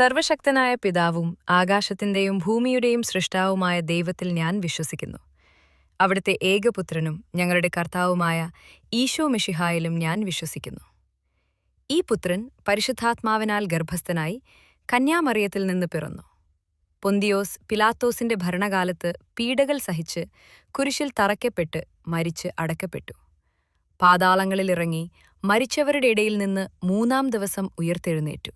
സർവശക്തനായ പിതാവും ആകാശത്തിന്റെയും ഭൂമിയുടെയും സൃഷ്ടാവുമായ ദൈവത്തിൽ ഞാൻ വിശ്വസിക്കുന്നു. അവിടുത്തെ ഏകപുത്രനും ഞങ്ങളുടെ കർത്താവുമായ ഈശോ മിശിഹായിലും ഞാൻ വിശ്വസിക്കുന്നു. ഈ പുത്രൻ പരിശുദ്ധാത്മാവിനാൽ ഗർഭസ്ഥനായി കന്യാമറിയത്തിൽ നിന്ന് പിറന്നു. പൊന്തിയോസ് പിലാത്തോസിന്റെ ഭരണകാലത്ത് പീഡകൾ സഹിച്ച് കുരിശിൽ തറയ്ക്കപ്പെട്ട് മരിച്ച് അടക്കപ്പെട്ടു. പാതാളങ്ങളിലിറങ്ങി മരിച്ചവരുടെ ഇടയിൽ നിന്ന് മൂന്നാം ദിവസം ഉയർത്തെഴുന്നേറ്റു.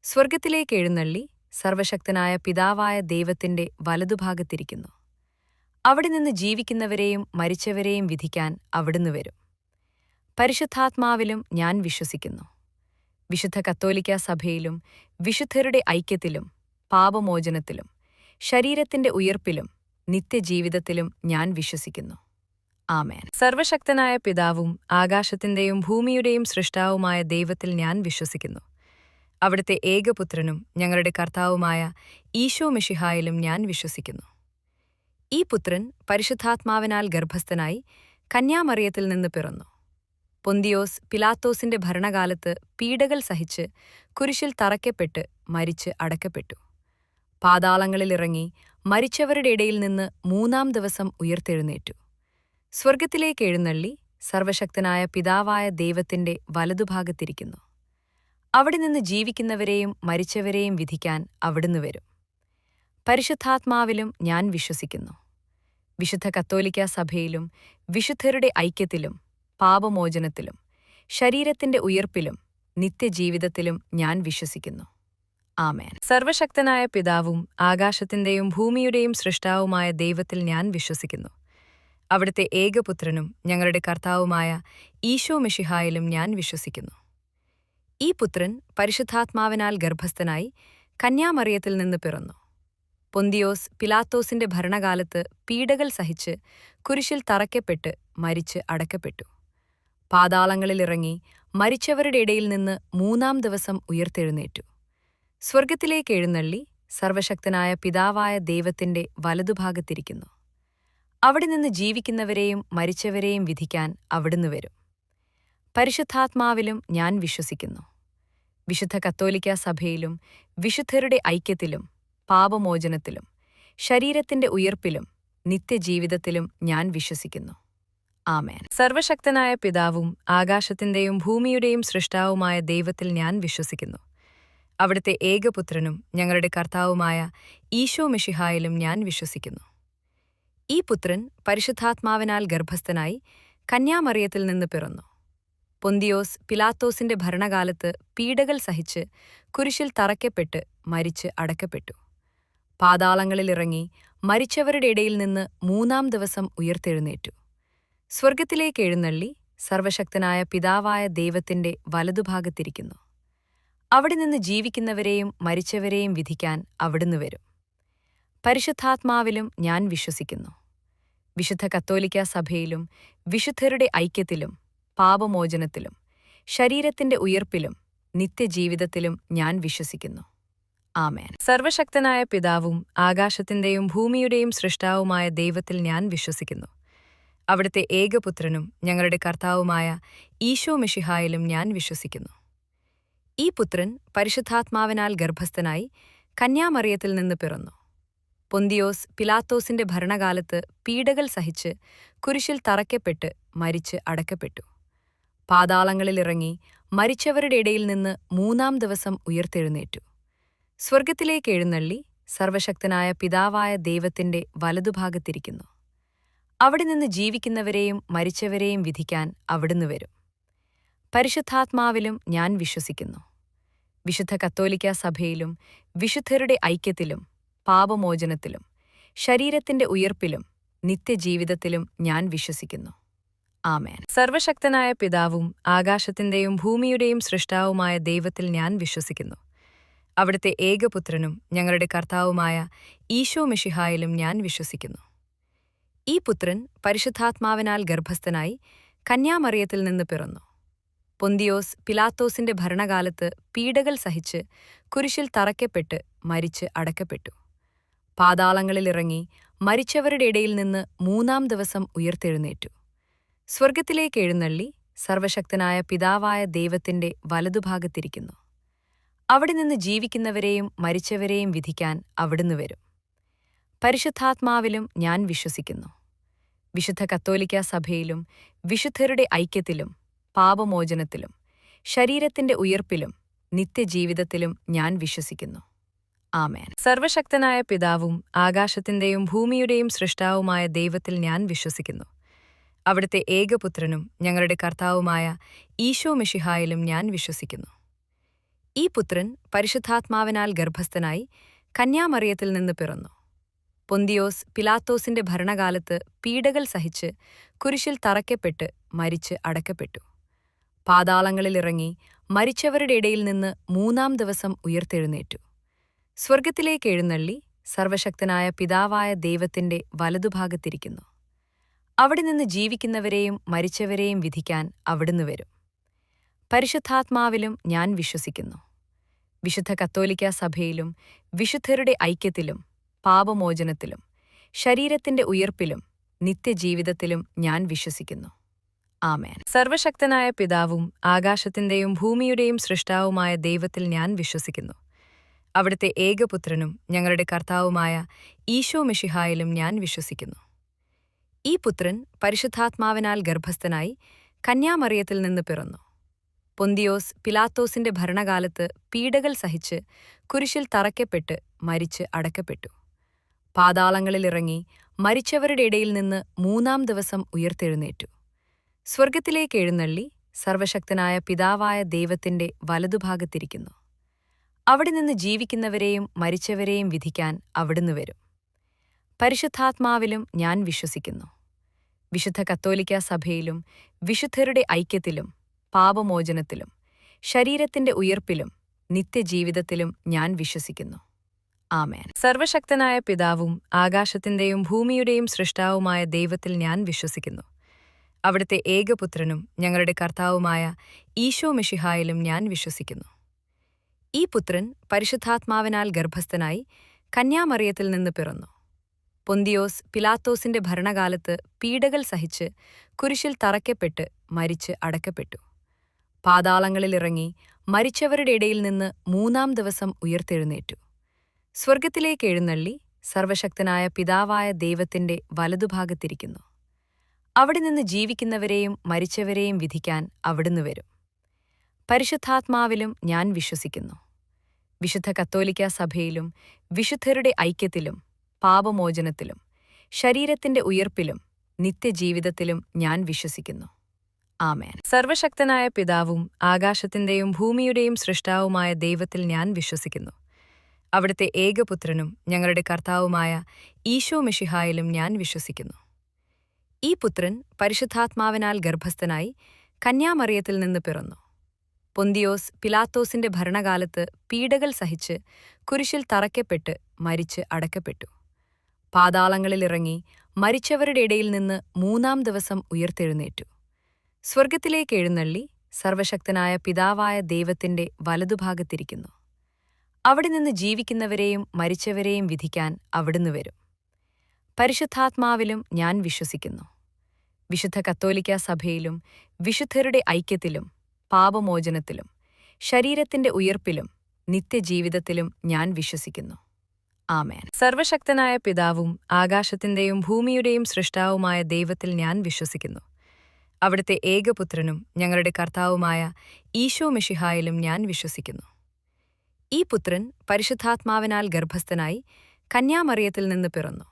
സ്വർഗത്തിലേക്ക് എഴുന്നള്ളി സർവശക്തനായ പിതാവായ ദൈവത്തിന്റെ വലതുഭാഗത്തിരിക്കുന്നു. അവിടെ നിന്ന് ജീവിക്കുന്നവരെയും മരിച്ചവരെയും വിധിക്കാൻ അവിടുന്ന് വരും. പരിശുദ്ധാത്മാവിലും ഞാൻ വിശ്വസിക്കുന്നു. വിശുദ്ധ കത്തോലിക്കാ സഭയിലും വിശുദ്ധരുടെ ഐക്യത്തിലും പാപമോചനത്തിലും ശരീരത്തിന്റെ ഉയിർപ്പിലും നിത്യജീവിതത്തിലും ഞാൻ വിശ്വസിക്കുന്നു. ആമേൻ. സർവശക്തനായ പിതാവും ആകാശത്തിന്റെയും ഭൂമിയുടെയും സൃഷ്ടാവുമായ ദൈവത്തിൽ ഞാൻ വിശ്വസിക്കുന്നു. അവിടുത്തെ ഏകപുത്രനും ഞങ്ങളുടെ കർത്താവുമായ ഈശോ മിശിഹായിലും ഞാൻ വിശ്വസിക്കുന്നു. ഈ പുത്രൻ പരിശുദ്ധാത്മാവിനാൽ ഗർഭസ്ഥനായി കന്യാമറിയത്തിൽ നിന്ന് പിറന്നു. പൊന്തിയോസ് പിലാത്തോസിന്റെ ഭരണകാലത്ത് പീഡകൾ സഹിച്ച് കുരിശിൽ തറയ്ക്കപ്പെട്ട് മരിച്ച് അടക്കപ്പെട്ടു. പാതാളങ്ങളിലിറങ്ങി മരിച്ചവരുടെ ഇടയിൽ നിന്ന് മൂന്നാം ദിവസം ഉയർത്തെഴുന്നേറ്റു. സ്വർഗത്തിലേക്ക് എഴുന്നള്ളി സർവശക്തനായ പിതാവായ ദൈവത്തിന്റെ വലതുഭാഗത്തിരിക്കുന്നു. അവിടെ നിന്ന് ജീവിക്കുന്നവരെയും മരിച്ചവരെയും വിധിക്കാൻ അവിടുന്ന് വരും. പരിശുദ്ധാത്മാവിലും ഞാൻ വിശ്വസിക്കുന്നു. വിശുദ്ധ കത്തോലിക്കാ സഭയിലും വിശുദ്ധരുടെ ഐക്യത്തിലും പാപമോചനത്തിലും ശരീരത്തിന്റെ ഉയിർപ്പിലും നിത്യജീവിതത്തിലും ഞാൻ വിശ്വസിക്കുന്നു. ആമേൻ. സർവശക്തനായ പിതാവും ആകാശത്തിന്റെയും ഭൂമിയുടെയും സൃഷ്ടാവുമായ ദൈവത്തിൽ ഞാൻ വിശ്വസിക്കുന്നു. അവിടുത്തെ ഏകപുത്രനും ഞങ്ങളുടെ കർത്താവുമായ ഈശോ മിശിഹായിലും ഞാൻ വിശ്വസിക്കുന്നു. ഈ പുത്രൻ പരിശുദ്ധാത്മാവിനാൽ ഗർഭസ്ഥനായി കന്യാമറിയത്തിൽ നിന്ന് പിറന്നു. പൊന്തിയോസ് പിലാത്തോസിന്റെ ഭരണകാലത്ത് പീഡകൾ സഹിച്ച് കുരിശിൽ തറയ്ക്കപ്പെട്ട് മരിച്ച് അടക്കപ്പെട്ടു. പാതാളങ്ങളിലിറങ്ങി മരിച്ചവരുടെ ഇടയിൽ നിന്ന് മൂന്നാം ദിവസം ഉയർത്തെഴുന്നേറ്റു. സ്വർഗത്തിലേക്ക് എഴുന്നള്ളി സർവശക്തനായ പിതാവായ ദൈവത്തിന്റെ വലതുഭാഗത്തിരിക്കുന്നു. അവിടെ നിന്ന് ജീവിക്കുന്നവരെയും മരിച്ചവരെയും വിധിക്കാൻ അവിടുന്ന് വരും. പരിശുദ്ധാത്മാവിലും ഞാൻ വിശ്വസിക്കുന്നു. വിശുദ്ധ കത്തോലിക്കാ സഭയിലും വിശുദ്ധരുടെ ഐക്യത്തിലും പാപമോചനത്തിലും ശരീരത്തിന്റെ ഉയിർപ്പിലും നിത്യജീവിതത്തിലും ഞാൻ വിശ്വസിക്കുന്നു. ആമേൻ. സർവശക്തനായ പിതാവും ആകാശത്തിന്റെയും ഭൂമിയുടെയും സൃഷ്ടാവുമായ ദൈവത്തിൽ ഞാൻ വിശ്വസിക്കുന്നു. അവിടുത്തെ ഏകപുത്രനും ഞങ്ങളുടെ കർത്താവുമായ ഈശോ മിശിഹായിലും ഞാൻ വിശ്വസിക്കുന്നു. ഈ പുത്രൻ പരിശുദ്ധാത്മാവിനാൽ ഗർഭസ്ഥനായി കന്യാമറിയത്തിൽ നിന്ന് പിറന്നു. പൊന്തിയോസ് പിലാത്തോസിന്റെ ഭരണകാലത്ത് പീഡകൾ സഹിച്ച് കുരിശിൽ തറയ്ക്കപ്പെട്ട് മരിച്ച് അടക്കപ്പെട്ടു. പാതാളങ്ങളിലിറങ്ങി മരിച്ചവരുടെ ഇടയിൽ നിന്ന് മൂന്നാം ദിവസം ഉയർത്തെഴുന്നേറ്റു. സ്വർഗത്തിലേക്ക് എഴുന്നള്ളി സർവശക്തനായ പിതാവായ ദൈവത്തിന്റെ വലതുഭാഗത്തിരിക്കുന്നു. അവിടെ നിന്ന് ജീവിക്കുന്നവരെയും മരിച്ചവരെയും വിധിക്കാൻ അവിടുന്ന് വരും. പരിശുദ്ധാത്മാവിലും ഞാൻ വിശ്വസിക്കുന്നു. വിശുദ്ധ കത്തോലിക്കാ സഭയിലും വിശുദ്ധരുടെ ഐക്യത്തിലും പാപമോചനത്തിലും ശരീരത്തിന്റെ ഉയിർപ്പിലും നിത്യജീവിതത്തിലും ഞാൻ വിശ്വസിക്കുന്നു. ആമേൻ. സർവശക്തനായ പിതാവും ആകാശത്തിന്റെയും ഭൂമിയുടെയും സൃഷ്ടാവുമായ ദൈവത്തിൽ ഞാൻ വിശ്വസിക്കുന്നു. അവിടുത്തെ ഏകപുത്രനും ഞങ്ങളുടെ കർത്താവുമായ ഈശോ മിശിഹായിലും ഞാൻ വിശ്വസിക്കുന്നു. ഈ പുത്രൻ പരിശുദ്ധാത്മാവിനാൽ ഗർഭസ്ഥനായി കന്യാമറിയത്തിൽ നിന്ന് പിറന്നു. പൊന്തിയോസ് പിലാത്തോസിന്റെ ഭരണകാലത്ത് പീഡകൾ സഹിച്ച് കുരിശിൽ തറയ്ക്കപ്പെട്ട് മരിച്ച് അടക്കപ്പെട്ടു. പാതാളങ്ങളിലിറങ്ങി മരിച്ചവരുടെ ഇടയിൽ നിന്ന് മൂന്നാം ദിവസം ഉയർത്തെഴുന്നേറ്റു. സ്വർഗത്തിലേക്ക് എഴുന്നള്ളി സർവശക്തനായ പിതാവായ ദൈവത്തിന്റെ വലതുഭാഗത്തിരിക്കുന്നു. അവിടെ നിന്ന് ജീവിക്കുന്നവരെയും മരിച്ചവരെയും വിധിക്കാൻ അവിടുന്ന് വരും. പരിശുദ്ധാത്മാവിലും ഞാൻ വിശ്വസിക്കുന്നു. വിശുദ്ധ കത്തോലിക്കാ സഭയിലും വിശുദ്ധരുടെ ഐക്യത്തിലും പാപമോചനത്തിലും ശരീരത്തിന്റെ ഉയിർപ്പിലും നിത്യജീവിതത്തിലും ഞാൻ വിശ്വസിക്കുന്നു. ആമേൻ. സർവശക്തനായ പിതാവും ആകാശത്തിന്റെയും ഭൂമിയുടെയും സൃഷ്ടാവുമായ ദൈവത്തിൽ ഞാൻ വിശ്വസിക്കുന്നു. അവിടുത്തെ ഏകപുത്രനും ഞങ്ങളുടെ കർത്താവുമായ ഈശോ മിശിഹായിലും ഞാൻ വിശ്വസിക്കുന്നു. ഈ പുത്രൻ പരിശുദ്ധാത്മാവിനാൽ ഗർഭസ്ഥനായി കന്യാമറിയത്തിൽ നിന്ന് പിറന്നു. പൊന്തിയോസ് പിലാത്തോസിന്റെ ഭരണകാലത്ത് പീഡകൾ സഹിച്ച് കുരിശിൽ തറയ്ക്കപ്പെട്ട് മരിച്ച് അടക്കപ്പെട്ടു. പാതാളങ്ങളിലിറങ്ങി മരിച്ചവരുടെ ഇടയിൽ നിന്ന് മൂന്നാം ദിവസം ഉയർത്തെഴുന്നേറ്റു. സ്വർഗത്തിലേക്ക് എഴുന്നള്ളി സർവശക്തനായ പിതാവായ ദൈവത്തിന്റെ വലതുഭാഗത്തിരിക്കുന്നു. അവിടെ നിന്ന് ജീവിക്കുന്നവരെയും മരിച്ചവരെയും വിധിക്കാൻ അവിടുന്ന് വരും. പരിശുദ്ധാത്മാവിലും ഞാൻ വിശ്വസിക്കുന്നു. വിശുദ്ധ കത്തോലിക്കാ സഭയിലും വിശുദ്ധരുടെ ഐക്യത്തിലും പാപമോചനത്തിലും ശരീരത്തിന്റെ ഉയിർപ്പിലും നിത്യജീവിതത്തിലും ഞാൻ വിശ്വസിക്കുന്നു. ആമേൻ. സർവശക്തനായ പിതാവും ആകാശത്തിന്റെയും ഭൂമിയുടെയും സൃഷ്ടാവുമായ ദൈവത്തിൽ ഞാൻ വിശ്വസിക്കുന്നു. അവിടുത്തെ ഏകപുത്രനും ഞങ്ങളുടെ കർത്താവുമായ ഈശോ മിശിഹായിലും ഞാൻ വിശ്വസിക്കുന്നു. ഈ പുത്രൻ പരിശുദ്ധാത്മാവിനാൽ ഗർഭസ്ഥനായി കന്യാമറിയത്തിൽ നിന്ന് പിറന്നു. പൊന്തിയോസ് പിലാത്തോസിന്റെ ഭരണകാലത്ത് പീഡകൾ സഹിച്ച് കുരിശിൽ തറയ്ക്കപ്പെട്ട് മരിച്ച് അടക്കപ്പെട്ടു. പാതാളങ്ങളിലിറങ്ങി മരിച്ചവരുടെ ഇടയിൽ നിന്ന് 3-ാം ദിവസം ഉയിർത്തെഴുന്നേറ്റു. സ്വർഗത്തിലേക്ക് എഴുന്നള്ളി സർവശക്തനായ പിതാവായ ദൈവത്തിന്റെ വലതുഭാഗത്തിരിക്കുന്നു. അവിടെ നിന്ന് ജീവിക്കുന്നവരെയും മരിച്ചവരെയും വിധിക്കാൻ അവിടുന്ന് വരും. പരിശുദ്ധാത്മാവിലും ഞാൻ വിശ്വസിക്കുന്നു. വിശുദ്ധ കത്തോലിക്കാ സഭയിലും വിശുദ്ധരുടെ ഐക്യത്തിലും പാപമോചനത്തിലും ശരീരത്തിന്റെ ഉയിർപ്പിലും നിത്യജീവിതത്തിലും ഞാൻ വിശ്വസിക്കുന്നു. ആമേൻ. സർവശക്തനായ പിതാവും ആകാശത്തിന്റെയും ഭൂമിയുടെയും സൃഷ്ടാവുമായ ദൈവത്തിൽ ഞാൻ വിശ്വസിക്കുന്നു. അവിടുത്തെ ഏകപുത്രനും ഞങ്ങളുടെ കർത്താവുമായ ഈശോ മിശിഹായിലും ഞാൻ വിശ്വസിക്കുന്നു. ഈ പുത്രൻ പരിശുദ്ധാത്മാവിനാൽ ഗർഭസ്ഥനായി കന്യാമറിയത്തിൽ നിന്ന് പിറന്നു. പൊന്തിയോസ് പിലാത്തോസിന്റെ ഭരണകാലത്ത് പീഡകൾ സഹിച്ച് കുരിശിൽ തറയ്ക്കപ്പെട്ട് മരിച്ച് അടക്കപ്പെട്ടു. പാതാളങ്ങളിലിറങ്ങി മരിച്ചവരുടെ ഇടയിൽ നിന്ന് 3-ാം ദിവസം ഉയിർത്തെഴുന്നേറ്റു. സ്വർഗത്തിലേക്ക് എഴുന്നള്ളി സർവശക്തനായ പിതാവായ ദൈവത്തിന്റെ വലതുഭാഗത്തിരിക്കുന്നു. അവിടെ നിന്ന് ജീവിക്കുന്നവരെയും മരിച്ചവരെയും വിധിക്കാൻ അവിടുന്ന് വരും. പരിശുദ്ധാത്മാവിലും ഞാൻ വിശ്വസിക്കുന്നു. വിശുദ്ധ കത്തോലിക്കാ സഭയിലും വിശുദ്ധരുടെ ഐക്യത്തിലും പാപമോചനത്തിലും ശരീരത്തിന്റെ ഉയിർപ്പിലും നിത്യജീവിതത്തിലും ഞാൻ വിശ്വസിക്കുന്നു. ആമേൻ. സർവശക്തനായ പിതാവും ആകാശത്തിന്റെയും ഭൂമിയുടെയും സൃഷ്ടാവുമായ ദൈവത്തിൽ ഞാൻ വിശ്വസിക്കുന്നു. അവിടുത്തെ ഏകപുത്രനും ഞങ്ങളുടെ കർത്താവുമായ ഈശോ മിശിഹായിലും ഞാൻ വിശ്വസിക്കുന്നു. ഈ പുത്രൻ പരിശുദ്ധാത്മാവിനാൽ ഗർഭസ്ഥനായി കന്യാമറിയത്തിൽ നിന്ന് പിറന്നു. പൊന്തിയോസ് പിലാത്തോസിന്റെ ഭരണകാലത്ത് പീഡകൾ സഹിച്ച് കുരിശിൽ തറയ്ക്കപ്പെട്ട് മരിച്ച് അടക്കപ്പെട്ടു. പാതാളങ്ങളിലിറങ്ങി മരിച്ചവരുടെ ഇടയിൽ നിന്ന് 3-ാം ദിവസം ഉയിർത്തെഴുന്നേറ്റു. സ്വർഗത്തിലേക്ക് എഴുന്നള്ളി സർവശക്തനായ പിതാവായ ദൈവത്തിന്റെ വലതുഭാഗത്തിരിക്കുന്നു. അവിടെ നിന്ന് ജീവിക്കുന്നവരെയും മരിച്ചവരെയും വിധിക്കാൻ അവിടുന്ന് വരും. പരിശുദ്ധാത്മാവിലും ഞാൻ വിശ്വസിക്കുന്നു. വിശുദ്ധ കത്തോലിക്കാ സഭയിലും വിശുദ്ധരുടെ ഐക്യത്തിലും പാപമോചനത്തിലും ശരീരത്തിന്റെ ഉയിർപ്പിലും നിത്യജീവിതത്തിലും ഞാൻ വിശ്വസിക്കുന്നു. ആമേൻ. സർവശക്തനായ പിതാവും ആകാശത്തിന്റെയും ഭൂമിയുടെയും സൃഷ്ടാവുമായ ദൈവത്തിൽ ഞാൻ വിശ്വസിക്കുന്നു. അവിടുത്തെ ഏകപുത്രനും ഞങ്ങളുടെ കർത്താവുമായ ഈശോ മിശിഹായിലും ഞാൻ വിശ്വസിക്കുന്നു. ഈ പുത്രൻ പരിശുദ്ധാത്മാവിനാൽ ഗർഭസ്ഥനായി കന്യാമറിയത്തിൽ നിന്ന് പിറന്നു. പൊന്തിയോസ് പിലാത്തോസിന്റെ ഭരണകാലത്ത് പീഡകൾ സഹിച്ച് കുരിശിൽ തറയ്ക്കപ്പെട്ട് മരിച്ച് അടക്കപ്പെട്ടു. പാതാളങ്ങളിലിറങ്ങി മരിച്ചവരുടെ ഇടയിൽ നിന്ന് 3-ാം ദിവസം ഉയിർത്തെഴുന്നേറ്റു. സ്വർഗത്തിലേക്ക് എഴുന്നള്ളി സർവശക്തനായ പിതാവായ ദൈവത്തിന്റെ വലതുഭാഗത്തിരിക്കുന്നു. അവിടെ നിന്ന് ജീവിക്കുന്നവരെയും മരിച്ചവരെയും വിധിക്കാൻ അവിടുന്ന് വരും. പരിശുദ്ധാത്മാവിലും ഞാൻ വിശ്വസിക്കുന്നു. വിശുദ്ധ കത്തോലിക്കാ സഭയിലും വിശുദ്ധരുടെ ഐക്യത്തിലും പാപമോചനത്തിലും ശരീരത്തിന്റെ ഉയിർപ്പിലും നിത്യജീവിതത്തിലും ഞാൻ വിശ്വസിക്കുന്നു. ആമേൻ. സർവശക്തനായ പിതാവും ആകാശത്തിന്റെയും ഭൂമിയുടെയും സൃഷ്ടാവുമായ ദൈവത്തിൽ ഞാൻ വിശ്വസിക്കുന്നു. അവിടുത്തെ ഏകപുത്രനും ഞങ്ങളുടെ കർത്താവുമായ ഈശോ മിശിഹായിലും ഞാൻ വിശ്വസിക്കുന്നു. ഈ പുത്രൻ പരിശുദ്ധാത്മാവിനാൽ ഗർഭസ്ഥനായി കന്യാമറിയത്തിൽ നിന്ന് പിറന്നു.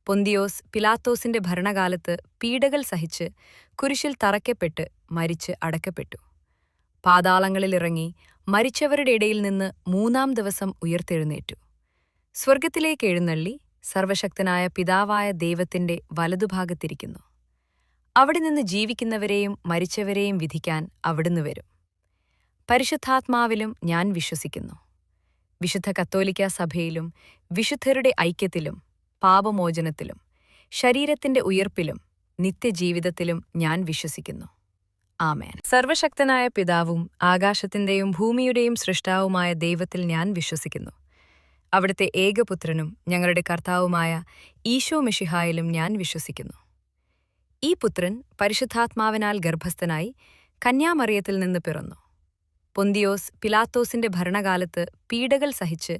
പൊന്തിയോസ് പിലാത്തോസിന്റെ ഭരണകാലത്ത് പീഡകൾ സഹിച്ച് കുരിശിൽ തറയ്ക്കപ്പെട്ട് മരിച്ച് അടക്കപ്പെട്ടു. പാതാളങ്ങളിലിറങ്ങി മരിച്ചവരുടെ ഇടയിൽ നിന്ന് 3-ാം ദിവസം ഉയിർത്തെഴുന്നേറ്റു. സ്വർഗത്തിലേക്ക് എഴുന്നള്ളി സർവശക്തനായ പിതാവായ ദൈവത്തിന്റെ വലതുഭാഗത്തിരിക്കുന്നു. അവിടെ നിന്ന് ജീവിക്കുന്നവരെയും മരിച്ചവരെയും വിധിക്കാൻ അവിടുന്ന് വരും. പരിശുദ്ധാത്മാവിലും ഞാൻ വിശ്വസിക്കുന്നു. വിശുദ്ധ കത്തോലിക്കാ സഭയിലും വിശുദ്ധരുടെ ഐക്യത്തിലും പാപമോചനത്തിലും ശരീരത്തിന്റെ ഉയിർപ്പിലും നിത്യജീവിതത്തിലും ഞാൻ വിശ്വസിക്കുന്നു. ആമേൻ. സർവശക്തനായ പിതാവും ആകാശത്തിന്റെയും ഭൂമിയുടെയും സൃഷ്ടാവുമായ ദൈവത്തിൽ ഞാൻ വിശ്വസിക്കുന്നു. അവിടുത്തെ ഏകപുത്രനും ഞങ്ങളുടെ കർത്താവുമായ ഈശോ മിശിഹായിലും ഞാൻ വിശ്വസിക്കുന്നു. ഈ പുത്രൻ പരിശുദ്ധാത്മാവിനാൽ ഗർഭസ്ഥനായി കന്യാമറിയത്തിൽ നിന്ന് പിറന്നു. പൊന്തിയോസ് പിലാത്തോസിന്റെ ഭരണകാലത്ത് പീഡകൾ സഹിച്ച്